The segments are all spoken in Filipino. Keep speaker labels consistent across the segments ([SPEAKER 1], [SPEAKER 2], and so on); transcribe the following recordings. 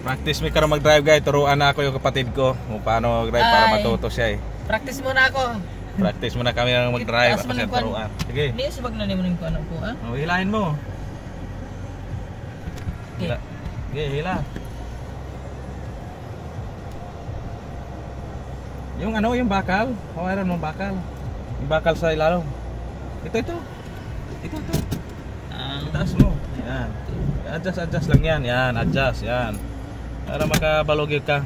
[SPEAKER 1] Practice me karon mag-drive guys. Turuan na ako yung kapatid ko kung paano mag-drive para matuto siya eh.
[SPEAKER 2] Practice muna ako.
[SPEAKER 1] Practice muna kami ng mag-drive ako siya turuan. Sige.
[SPEAKER 2] Hindi sabag na mo ning kuan ko ha.
[SPEAKER 1] Oh, hilahin mo.
[SPEAKER 2] Okay.
[SPEAKER 1] Sige, hila. Yung ano, yung bakal. Hawaran mo bakal. Yung bakal sa ilalim. Ito. Itaas mo. Yan. Adjust lang yan. Yan, adjust. Yan. Para makabalugid ka.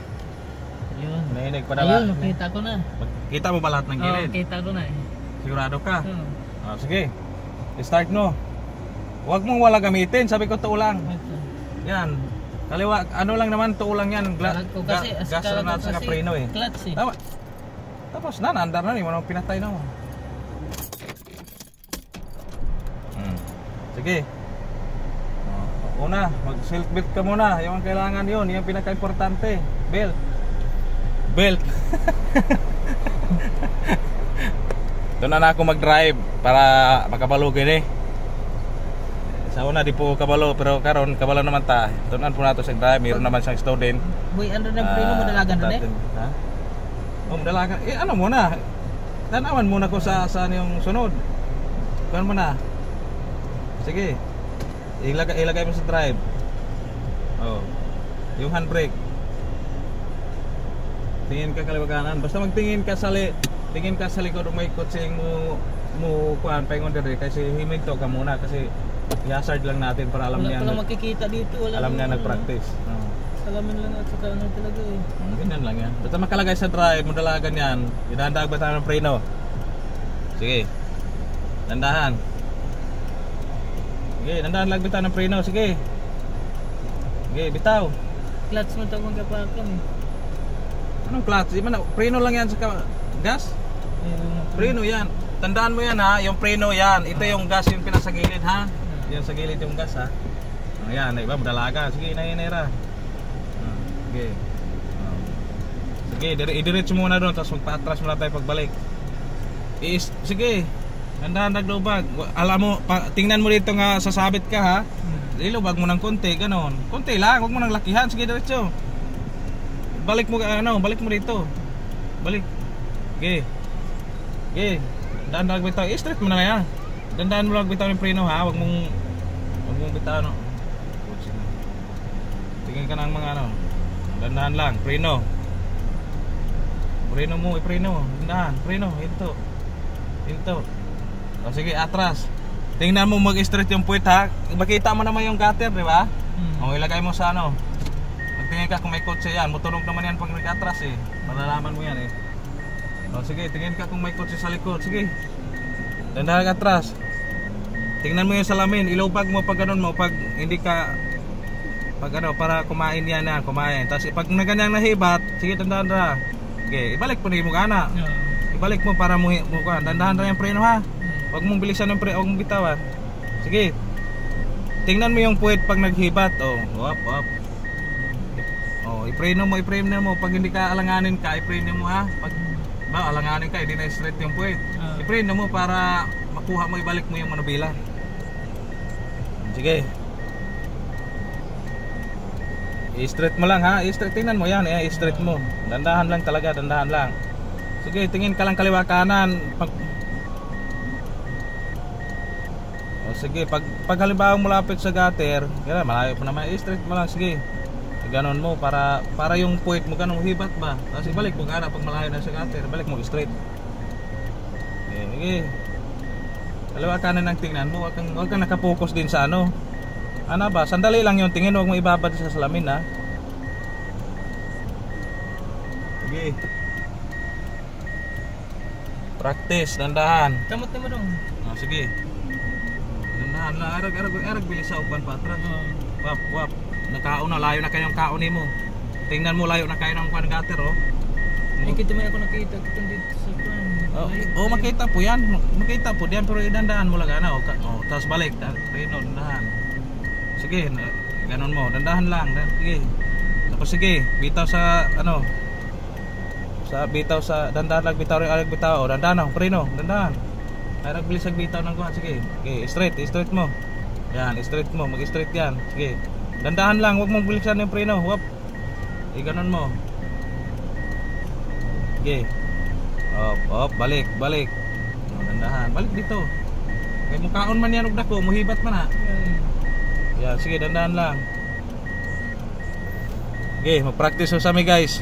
[SPEAKER 2] Yun.
[SPEAKER 1] Nainig pa na.
[SPEAKER 2] Ayun, nakita ko na.
[SPEAKER 1] Kita mo ba lahat ng gilid?
[SPEAKER 2] Oo, kita ko na eh.
[SPEAKER 1] Sigurado ka?
[SPEAKER 2] Oo.
[SPEAKER 1] Sige. Start mo. Huwag mong wala gamitin. Sabi ko tuulang. Yan. Kaliwa, ano lang naman tuulang yan. Gas na sa preno eh.
[SPEAKER 2] Clutch eh.
[SPEAKER 1] Tama. Tapos na, naandar na. Yung pinatay na mo. Sige. Una, mag-seat belt ka muna. Yung ang kailangan yun. Yung pinaka-importante. Belt. Doon na ako mag-drive para makabalugin eh. Sa una di po kabalo, pero karon kabalo naman ta. Doon po nato sa drive. Mayroon naman siyang student.
[SPEAKER 2] Boy, ano na preno mo dalagan rin eh?
[SPEAKER 1] Ha? Oh, dalagan. Ano muna? Tanawan muna ko sa yung sunod. Kuan mo na. Sige. Ilagay mo sa drive. Oh. Yung handbrake. Tingin ka kaliwa kanan. Basta magtingin ka tingin ka sa likod may kutsing mo kuan paingon diri kasi himinto ka muna kasi i-hazard lang natin para alam niya.
[SPEAKER 2] Wala makikita dito, wala.
[SPEAKER 1] Alam niya nag-practice.
[SPEAKER 2] Salamin lang at saka ano talaga eh.
[SPEAKER 1] Ganyan lang yan. Basta makalagay sa drive, modalagan yan. Idahandag ba tayo ng preno? Sige. Dandahan. Sige, dandahan lang bitaw ng preno. Sige. Sige, bitaw.
[SPEAKER 2] Clutch mo tawag kapakam eh.
[SPEAKER 1] Anong clutch? Di man, preno lang yan sa gas? Preno yan. Tandaan mo yan ha, yung preno yan. Ito yung gas yung pinasagilid ha. Yan sa gilid yung gas ha. Ayan, iba modalaga. Sige, inainera. Sige. Sige, idiretso muna doon tapos magpa-atras muna tayo pagbalik. Sige. Dandahan naglubag. Alam mo, tingnan mo dito nga sasabit ka ha. Ilubag mo ng konti, ganon. Konti lang, huwag mo nang lakihan. Sige, diretso. Balik mo dito. Balik. Sige. Sige. Dandahan bitaw. I-straight mo na yan. Dandahan mo lang bitaw yung preno ha. Huwag mong bitaw no. Tingin ka ng mga ano. Dandahan lang, preno. Preno mo, i-preno. Dandahan, preno, hinto. O sige, atras. Tingnan mo mag-straight yung puwit ha. Makita mo naman yung gutter, di ba? O ilagay mo sa ano. Magtingin ka kung may kotse yan. Mutunog naman yan pag nag-atras eh. Malalaman mo yan eh. O sige, tingin ka kung may kotse sa likod. Sige. Dandahan ka atras. Tingnan mo yung salamin. Ilubag mo pag ganun mo. Pag hindi ka ano, para kumain yan na, kumain. Tapos pag naganyang nahibat, sige, dandahan na. Okay, ibalik po ni mo gana. Ibalik mo para mo dandahan na yung preno ha. Huwag mong bilisan ng preno, huwag mong bitawan. Sige. Tingnan mo yung puwet pag naghibat. Oh, wap. Oh, i-preno mo. Pag hindi ka alanganin ka, i-preno mo ha. Pag alanganin ka, hindi na straight yung puwet. I-preno mo para makuha mo, ibalik mo yung manubila. Sige. I-straight mo lang ha. I-straight, tingnan mo yan. I-straight mo. Dandahan lang talaga, dandahan lang. Sige, tingin ka lang kaliwa kanan. Sige, pag halimbawa malapit sa gutter, kaya malayo pa naman. I-straight mo lang, sige. Ganon mo para yung puwit mo ganun hibat ba. Tapos ibalik mo gana pag malayo na sa gutter, balik mo straight. Okay. Kaliwa kanan ang tingnan mo, huwag kang nakapokus din sa ano. Ano ba? Sandali lang yung tingin, huwag mo ibabad sa salamin ha. Sige. Practice, dandahan.
[SPEAKER 2] Kamot mo dong.
[SPEAKER 1] Sige. Dandahan lang, arag bilis sa upan pa atras. Wap. Nakaon na, layo na kayong kaon mo. Tingnan mo, layo na kayo ng kuan gutter oh.
[SPEAKER 2] Ay, kita mo ako nakita dito sa kuan.
[SPEAKER 1] Makita po yan. Makita po diyan, pero idandaan mo lang ano. Tapos balik, preno, dandahan. Sige, ganon mo, dandahan lang. Sige. Tapos sige, bitaw sa ano. Bitaw sa dandahan lang, bitaw oh, dandahan, preno, dandahan. Ay nagbilis ang bitaw ng kuan, sige. Okay, straight mo. Yan, straight mo, mag-straight yan. Sige. Dandahan lang, huwag mong bilisan yung preno. Huwag Ganon mo. Okay. Op, balik. Dandahan. Balik dito. Kaya mukaon man yan og dako, muhibat man ha. Yan, sige, dandahan lang. Okay, mag-practice sa mi guys.